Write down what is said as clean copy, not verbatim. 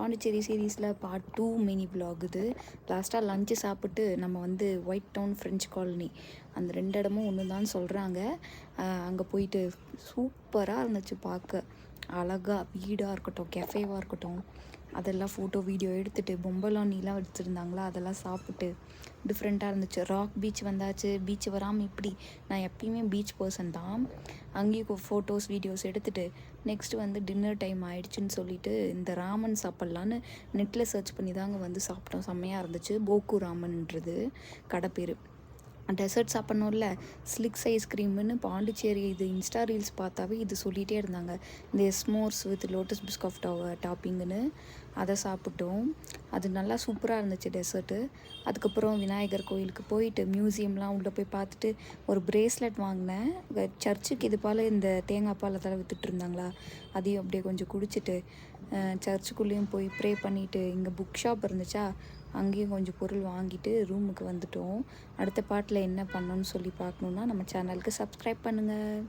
பாண்டிச்சேரி சீரீஸில் part 2 mini vlog இது. லாஸ்ட்டாக லஞ்சு சாப்பிட்டு நம்ம வந்து ஒயிட் டவுன் ஃப்ரெஞ்ச் காலனி அந்த 2 இடமும் ஒன்று தான் சொல்கிறாங்க. அங்கே போயிட்டு சூப்பராக இருந்துச்சு பார்க்க. அழகாக வீடாக இருக்கட்டும், கெஃபேவாக இருக்கட்டும், அதெல்லாம் ஃபோட்டோ வீடியோ எடுத்துகிட்டு பொம்பலானிலாம் எடுத்துருந்தாங்களா, அதெல்லாம் சாப்பிட்டு டிஃப்ரெண்ட்டாக இருந்துச்சு. ராக் பீச் வந்தாச்சு. பீச் வராமல் இப்படி நான் எப்பயுமே பீச் பர்சன் தான். அங்கேயும் ஃபோட்டோஸ் வீடியோஸ் எடுத்துகிட்டு நெக்ஸ்ட்டு வந்து டின்னர் டைம் ஆகிடுச்சின்னு சொல்லிட்டு இந்த ராமன் சாப்பிட்லான்னு நெட்டில் சர்ச் பண்ணி தாங்க வந்து சாப்பிட்டோம். செம்மையாக இருந்துச்சு. போக்கு ராமன்ன்றது கடை பேர். டெசர்ட் சாப்பிட்ணும்ல, ஸ்லிக்ஸ் ஐஸ்கிரீம்னு பாண்டிச்சேரி இது இன்ஸ்டா ரீல்ஸ் பார்த்தாவே இது சொல்லிகிட்டே இருந்தாங்க. இந்த எஸ்மோர்ஸ் வித் லோட்டஸ் பிஸ்கஃப் டாப்பிங்குன்னு அதை சாப்பிட்டோம். அது நல்லா சூப்பராக இருந்துச்சு டெசர்ட்டு. அதுக்கப்புறம் விநாயகர் கோயிலுக்கு போயிட்டு மியூசியம்லாம் உள்ளே போய் பார்த்துட்டு ஒரு பிரேஸ்லெட் வாங்கினேன். சர்ச்சுக்கு இது போல் இந்த தேங்காய் பால் அதெல்லாம் விற்றுட்டு இருந்தாங்களா, அதையும் அப்படியே கொஞ்சம் குடிச்சிட்டு சர்ச்சுக்குள்ளேயும் போய் ப்ரே பண்ணிவிட்டு இங்கே புக் ஷாப் இருந்துச்சா, அங்கேயும் கொஞ்சம் பொருள் வாங்கிட்டு ரூமுக்கு வந்துட்டோம். அடுத்த பாட்டில் என்ன பண்ணணும்னு சொல்லி பார்க்கணுன்னா நம்ம சேனலுக்கு சப்ஸ்கிரைப் பண்ணுங்கள்.